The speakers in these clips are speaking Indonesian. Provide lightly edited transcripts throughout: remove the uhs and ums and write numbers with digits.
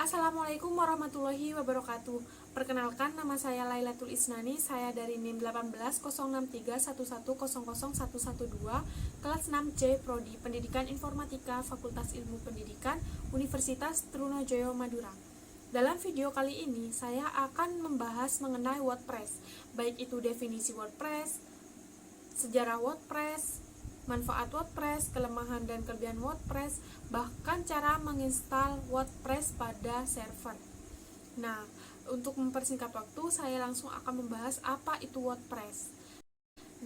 Assalamualaikum warahmatullahi wabarakatuh. Perkenalkan, nama saya Lailatul Isnani. Saya dari NIM 180631100112, kelas 6C Prodi Pendidikan Informatika, Fakultas Ilmu Pendidikan, Universitas Trunojoyo Madura. Dalam video kali ini, saya akan membahas mengenai WordPress, baik itu definisi WordPress, sejarah WordPress, manfaat WordPress, kelemahan dan kelebihan WordPress, bahkan cara menginstal WordPress pada server. Nah, untuk mempersingkat waktu, saya langsung akan membahas apa itu WordPress.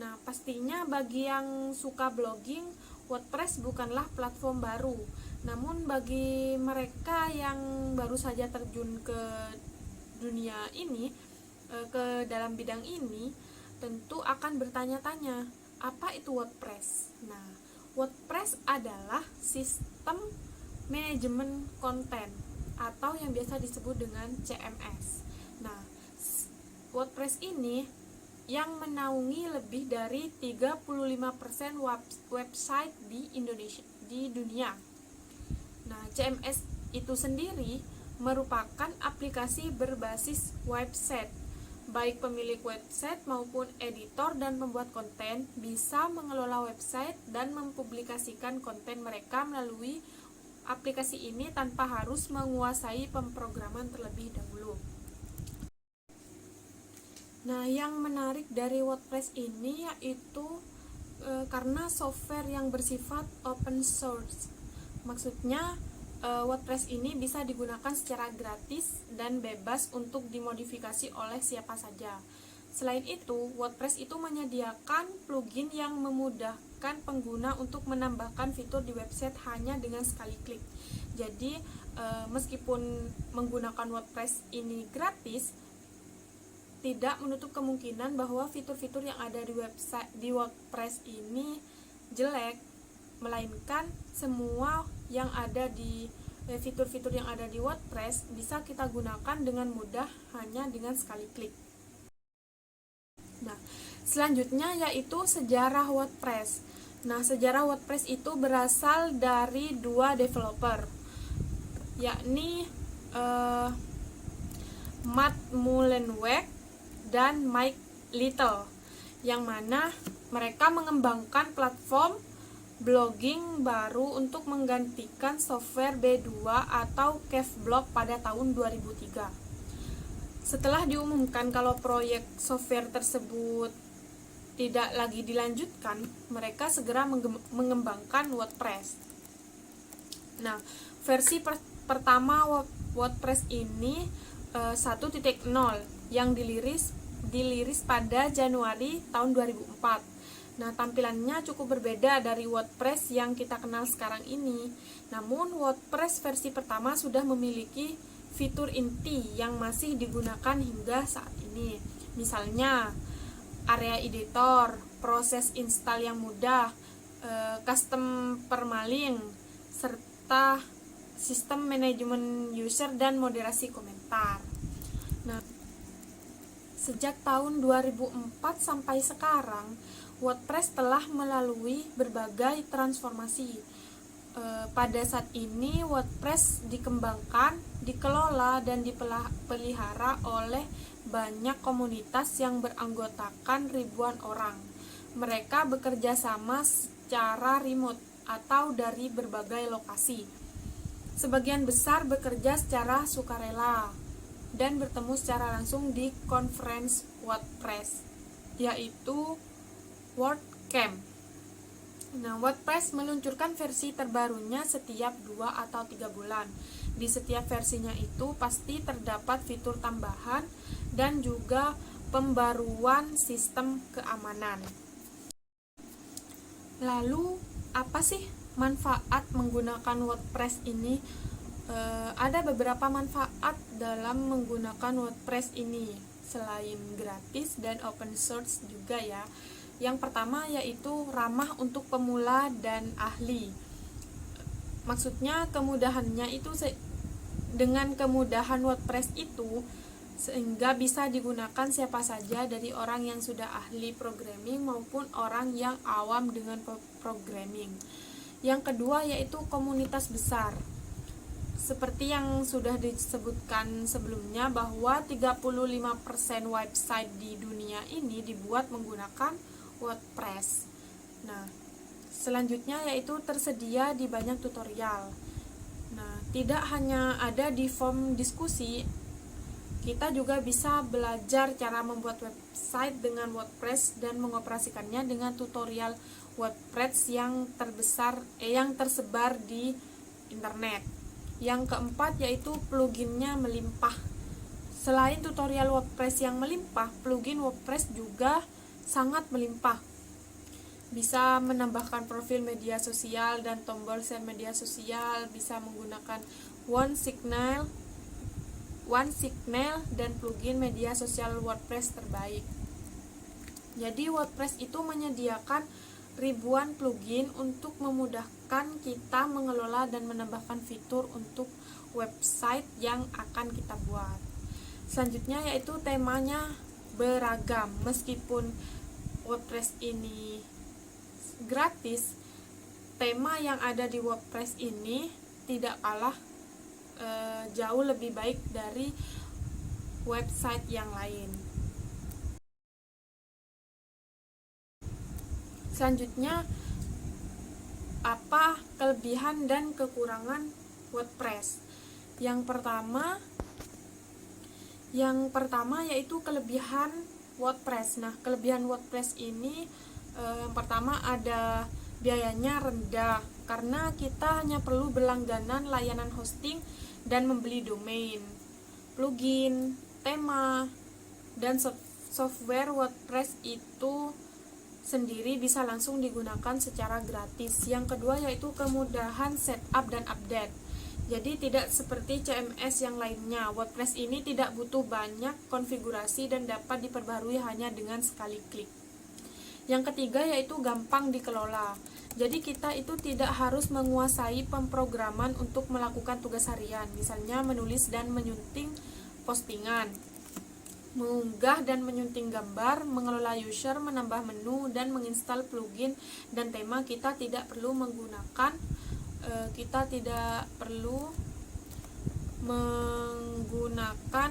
Nah, pastinya bagi yang suka blogging, WordPress bukanlah platform baru. Namun bagi mereka yang baru saja terjun ke dunia ini, ke dalam bidang ini, tentu akan bertanya-tanya, apa itu WordPress? Nah, WordPress adalah sistem manajemen konten atau yang biasa disebut dengan CMS. Nah, WordPress ini yang menaungi lebih dari 35% website di Indonesia, di dunia. Nah, CMS itu sendiri merupakan aplikasi berbasis website. Baik pemilik website maupun editor dan pembuat konten bisa mengelola website dan mempublikasikan konten mereka melalui aplikasi ini tanpa harus menguasai pemrograman terlebih dahulu. Nah, yang menarik dari WordPress ini yaitu karena software yang bersifat open source. Maksudnya WordPress ini bisa digunakan secara gratis dan bebas untuk dimodifikasi oleh siapa saja. Selain itu, WordPress itu menyediakan plugin yang memudahkan pengguna untuk menambahkan fitur di website hanya dengan sekali klik. Jadi, meskipun menggunakan WordPress ini gratis, tidak menutup kemungkinan bahwa fitur-fitur yang ada di WordPress ini jelek, melainkan semua yang ada di fitur-fitur yang ada di WordPress bisa kita gunakan dengan mudah hanya dengan sekali klik. Nah, selanjutnya yaitu sejarah WordPress. Nah, sejarah WordPress itu berasal dari dua developer, yakni Matt Mullenweg dan Mike Little, yang mana mereka mengembangkan platform blogging baru untuk menggantikan software B2 atau Cavblog pada tahun 2003. Setelah diumumkan kalau proyek software tersebut tidak lagi dilanjutkan, mereka segera mengembangkan WordPress. Nah, versi pertama WordPress ini 1.0 yang diliris pada Januari tahun 2004. Nah, tampilannya cukup berbeda dari WordPress yang kita kenal sekarang ini. Namun, WordPress versi pertama sudah memiliki fitur inti yang masih digunakan hingga saat ini. Misalnya, area editor, proses install yang mudah, custom permalink, serta sistem manajemen user dan moderasi komentar. Nah, sejak tahun 2004 sampai sekarang, WordPress telah melalui berbagai transformasi. Pada saat ini, WordPress dikembangkan, dikelola, dan dipelihara oleh banyak komunitas yang beranggotakan ribuan orang. Mereka bekerja sama secara remote atau dari berbagai lokasi. Sebagian besar bekerja secara sukarela dan bertemu secara langsung di conference WordPress, yaitu WordCamp. Nah, WordPress meluncurkan versi terbarunya setiap 2 atau 3 bulan. Di setiap versinya itu pasti terdapat fitur tambahan dan juga pembaruan sistem keamanan. Lalu, apa sih manfaat menggunakan WordPress ini? Ada beberapa manfaat dalam menggunakan WordPress ini selain gratis dan open source juga ya. Yang pertama yaitu ramah untuk pemula dan ahli. Maksudnya kemudahannya itu dengan kemudahan WordPress itu sehingga bisa digunakan siapa saja dari orang yang sudah ahli programming maupun orang yang awam dengan programming. Yang kedua yaitu komunitas besar. Seperti yang sudah disebutkan sebelumnya bahwa 35% website di dunia ini dibuat menggunakan WordPress. Nah, selanjutnya yaitu tersedia di banyak tutorial. Nah, tidak hanya ada di form diskusi, kita juga bisa belajar cara membuat website dengan WordPress dan mengoperasikannya dengan tutorial WordPress yang tersebar di internet. Yang keempat yaitu pluginnya melimpah. Selain tutorial WordPress yang melimpah, plugin WordPress juga sangat melimpah. Bisa menambahkan profil media sosial dan tombol share media sosial, bisa menggunakan OneSignal dan plugin media sosial WordPress terbaik. Jadi WordPress itu menyediakan ribuan plugin untuk memudahkan kita mengelola dan menambahkan fitur untuk website yang akan kita buat. Selanjutnya yaitu temanya beragam. Meskipun WordPress ini gratis, tema yang ada di WordPress ini tidak kalah jauh lebih baik dari website yang lain. Selanjutnya, apa kelebihan dan kekurangan WordPress? Yang pertama yaitu kelebihan WordPress. Nah, kelebihan WordPress ini yang pertama ada biayanya rendah karena kita hanya perlu berlangganan layanan hosting dan membeli domain, plugin, tema, dan software WordPress itu sendiri bisa langsung digunakan secara gratis. Yang kedua yaitu kemudahan setup dan update. Jadi tidak seperti CMS yang lainnya, WordPress ini tidak butuh banyak konfigurasi dan dapat diperbarui hanya dengan sekali klik. Yang ketiga yaitu gampang dikelola. Jadi kita itu tidak harus menguasai pemrograman untuk melakukan tugas harian, misalnya menulis dan menyunting postingan, mengunggah dan menyunting gambar, mengelola user, menambah menu, dan menginstal plugin dan tema. Kita tidak perlu menggunakan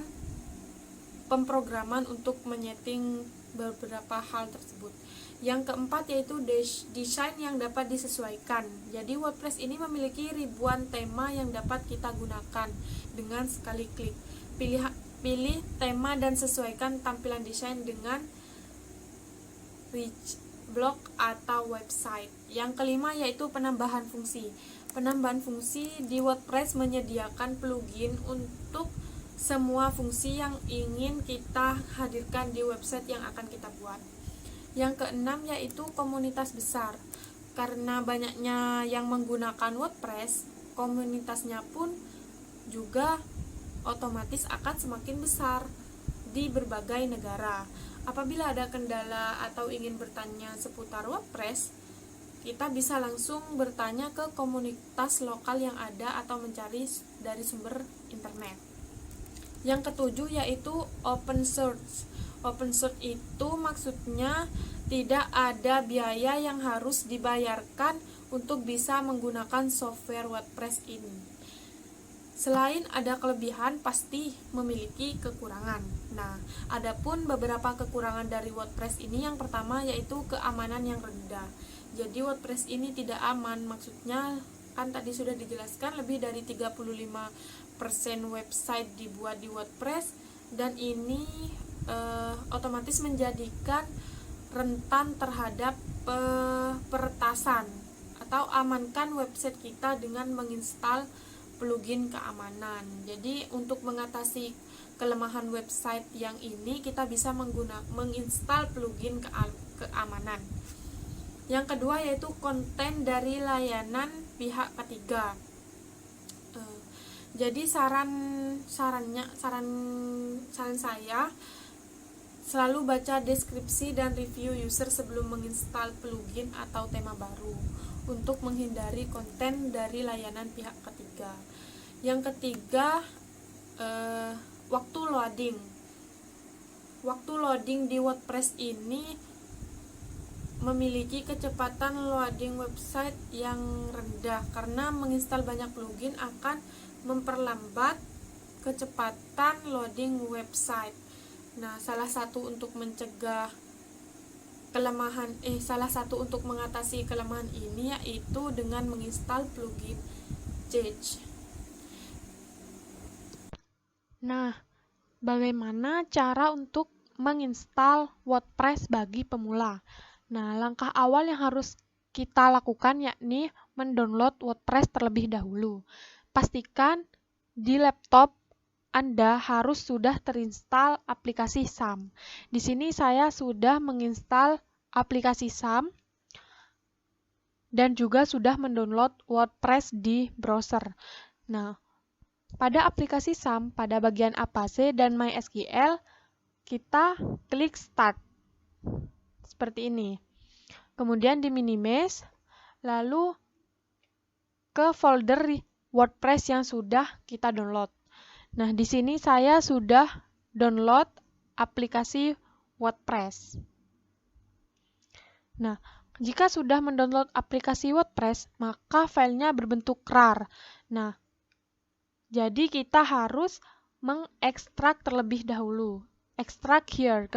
pemrograman untuk menyeting beberapa hal tersebut. Yang keempat yaitu desain yang dapat disesuaikan. Jadi WordPress ini memiliki ribuan tema yang dapat kita gunakan dengan sekali klik. Pilih tema dan sesuaikan tampilan desain dengan rich blog atau website. Yang kelima yaitu penambahan fungsi. Penambahan fungsi di WordPress menyediakan plugin untuk semua fungsi yang ingin kita hadirkan di website yang akan kita buat. Yang keenam yaitu komunitas besar. Karena banyaknya yang menggunakan WordPress, komunitasnya pun juga otomatis akan semakin besar di berbagai negara. Apabila ada kendala atau ingin bertanya seputar WordPress, kita bisa langsung bertanya ke komunitas lokal yang ada atau mencari dari sumber internet. Yang ketujuh yaitu open source. Open source itu maksudnya tidak ada biaya yang harus dibayarkan untuk bisa menggunakan software WordPress ini. Selain ada kelebihan, pasti memiliki kekurangan. Nah, adapun beberapa kekurangan dari WordPress ini, yang pertama yaitu keamanan yang rendah. Jadi WordPress ini tidak aman, maksudnya kan tadi sudah dijelaskan lebih dari 35% website dibuat di WordPress, dan ini otomatis menjadikan rentan terhadap peretasan. Atau amankan website kita dengan menginstal plugin keamanan. Jadi untuk mengatasi kelemahan website yang ini, kita bisa menginstal plugin keamanan. Yang kedua yaitu konten dari layanan pihak ketiga. Jadi saran saya selalu baca deskripsi dan review user sebelum menginstal plugin atau tema baru untuk menghindari konten dari layanan pihak ketiga. Yang ketiga, waktu loading. Waktu loading di WordPress ini memiliki kecepatan loading website yang rendah karena menginstal banyak plugin akan memperlambat kecepatan loading website. Nah, salah satu untuk mengatasi kelemahan ini yaitu dengan menginstal plugin Judge. Nah, bagaimana cara untuk menginstal WordPress bagi pemula? Nah, langkah awal yang harus kita lakukan yakni mendownload WordPress terlebih dahulu. Pastikan di laptop Anda harus sudah terinstall aplikasi SAM. Di sini saya sudah menginstal aplikasi SAM dan juga sudah mendownload WordPress di browser. Nah, pada aplikasi SAM, pada bagian Apache dan MySQL, kita klik Start. Seperti ini. Kemudian di Minimize, lalu ke folder WordPress yang sudah kita download. Nah, di sini saya sudah download aplikasi WordPress. Nah, jika sudah mendownload aplikasi WordPress, maka filenya berbentuk RAR. Nah, jadi kita harus mengekstrak terlebih dahulu. Extract here.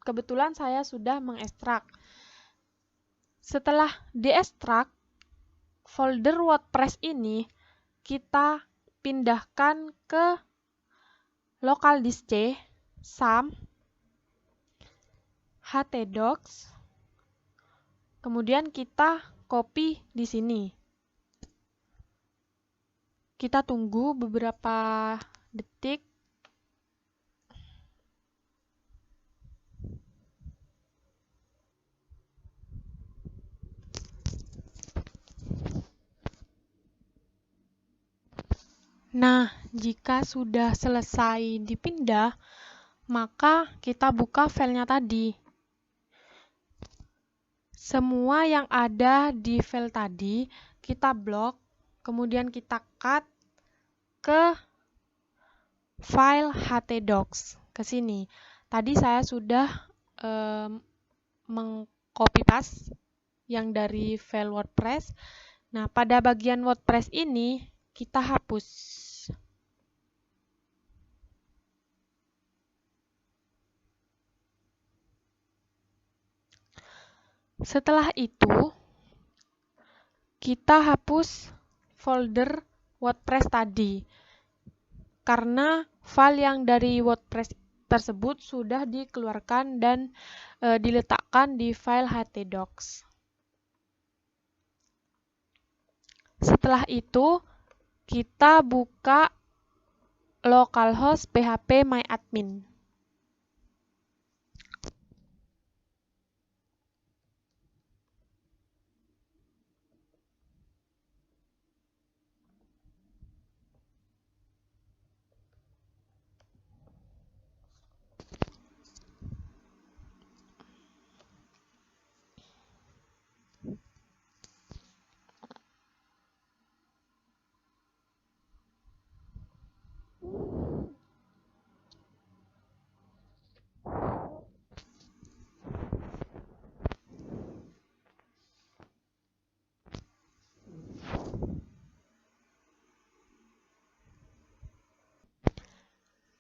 Kebetulan saya sudah mengekstrak. Setelah diekstrak, folder WordPress ini kita pindahkan ke local disk C, SAM, htdocs, kemudian kita copy di sini. Kita tunggu beberapa detik. Nah, jika sudah selesai dipindah, maka kita buka filenya tadi. Semua yang ada di file tadi kita blok, kemudian kita cut ke file htdocs ke sini. Tadi saya sudah mengcopy paste yang dari file WordPress. Nah, pada bagian WordPress ini kita hapus. Setelah itu, kita hapus folder WordPress tadi. Karena file yang dari WordPress tersebut sudah dikeluarkan dan diletakkan di file htdocs. Setelah itu, kita buka localhost php myadmin.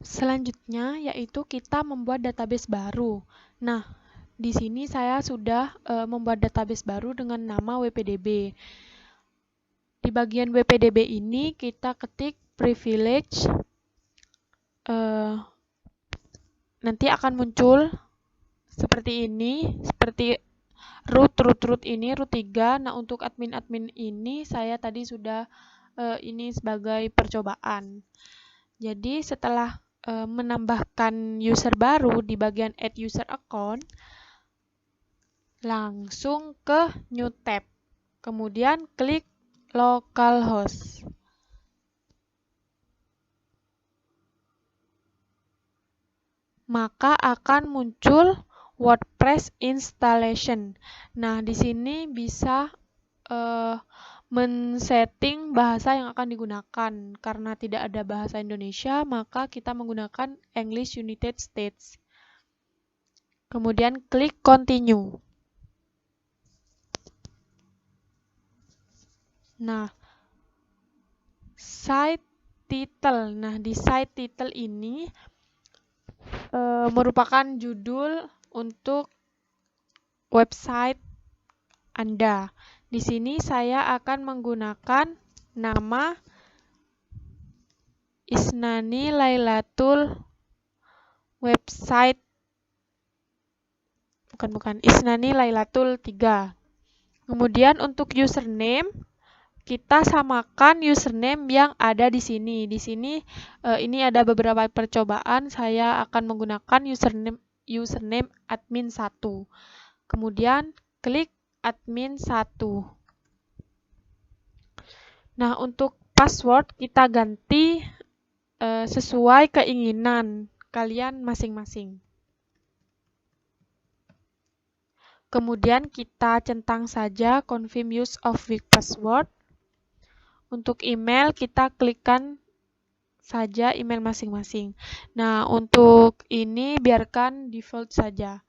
Selanjutnya yaitu kita membuat database baru. Nah, di sini saya sudah membuat database baru dengan nama WPDB. Di bagian WPDB ini kita ketik privilege. Nanti akan muncul seperti ini, seperti root ini, root 3. Nah, untuk admin ini saya tadi sudah ini sebagai percobaan. Jadi setelah menambahkan user baru di bagian add user account, langsung ke new tab, kemudian klik localhost. Maka akan muncul WordPress installation. Nah, di sini bisa men-setting bahasa yang akan digunakan. Karena tidak ada bahasa Indonesia, maka kita menggunakan English United States. Kemudian klik continue. Nah, site title. Nah, di site title ini merupakan judul untuk website Anda. Di sini saya akan menggunakan nama Isnani Lailatul website Isnani Lailatul 3. Kemudian untuk username kita samakan username yang ada di sini. Di sini ini ada beberapa percobaan. Saya akan menggunakan username admin 1. Kemudian klik admin 1. Nah, untuk password kita ganti sesuai keinginan kalian masing-masing. Kemudian kita centang saja confirm use of weak password. Untuk email kita klikkan saja email masing-masing. Nah, untuk ini biarkan default saja.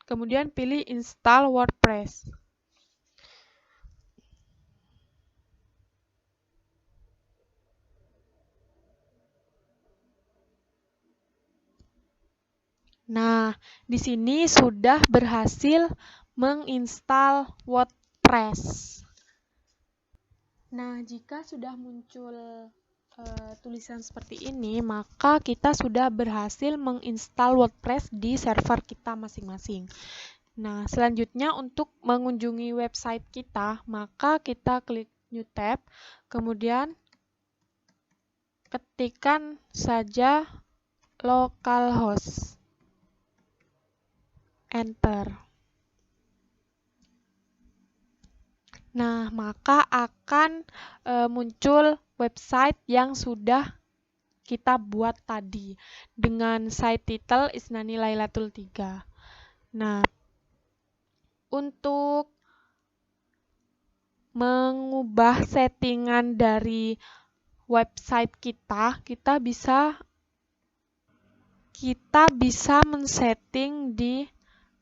Kemudian pilih install WordPress. Nah, di sini sudah berhasil menginstal WordPress. Nah, jika sudah muncul tulisan seperti ini, maka kita sudah berhasil menginstal WordPress di server kita masing-masing. Nah, selanjutnya untuk mengunjungi website kita, maka kita klik New Tab, kemudian ketikkan saja localhost. Enter. Nah, maka akan muncul website yang sudah kita buat tadi dengan site title Isnani Lailatul 3. Nah, untuk mengubah settingan dari website kita bisa men-setting di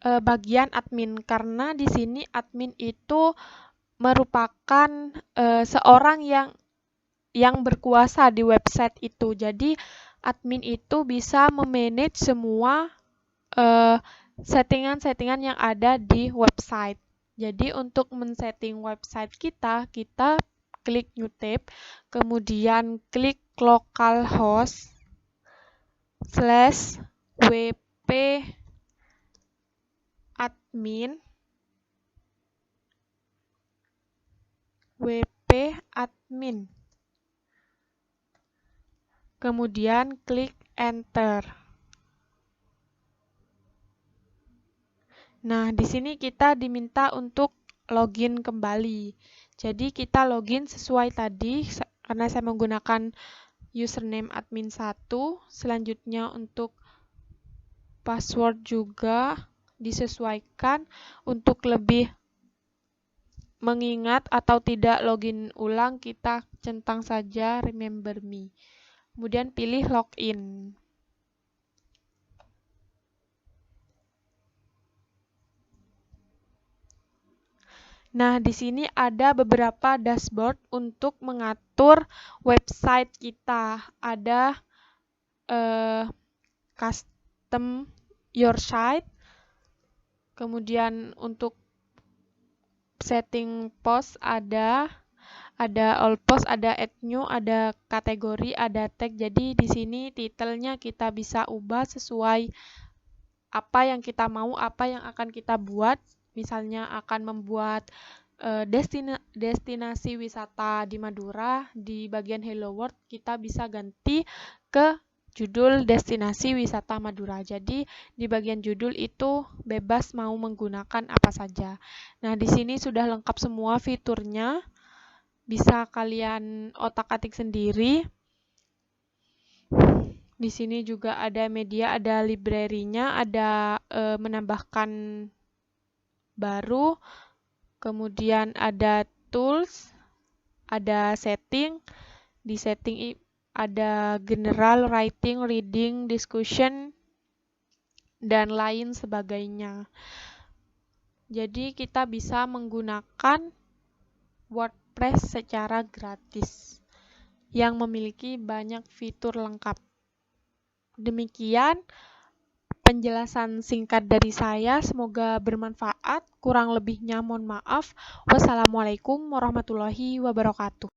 bagian admin, karena di sini admin itu merupakan seorang yang berkuasa di website itu. Jadi admin itu bisa memanage semua settingan-settingan yang ada di website. Jadi untuk men-setting website kita klik New Tab, kemudian klik localhost /wp admin. Kemudian klik Enter. Nah, di sini kita diminta untuk login kembali. Jadi kita login sesuai tadi, karena saya menggunakan username admin 1. Selanjutnya untuk password juga disesuaikan untuk lebih mengingat atau tidak login ulang, kita centang saja remember me. Kemudian pilih login. Nah, di sini ada beberapa dashboard untuk mengatur website kita. Ada custom your site. Kemudian untuk setting post ada all post, ada add new, ada kategori, ada tag. Jadi di sini titelnya kita bisa ubah sesuai apa yang kita mau, apa yang akan kita buat. Misalnya akan membuat destinasi wisata di Madura, di bagian Hello World kita bisa ganti ke judul destinasi wisata Madura. Jadi di bagian judul itu bebas mau menggunakan apa saja. Nah, di sini sudah lengkap semua fiturnya. Bisa kalian otak-atik sendiri. Di sini juga ada media, ada library-nya, ada menambahkan baru, kemudian ada tools, ada setting. Di setting ada general, writing, reading, discussion, dan lain sebagainya. Jadi kita bisa menggunakan WordPress secara gratis. yang memiliki banyak fitur lengkap. Demikian penjelasan singkat dari saya, semoga bermanfaat. Kurang lebihnya mohon maaf. Wassalamualaikum warahmatullahi wabarakatuh.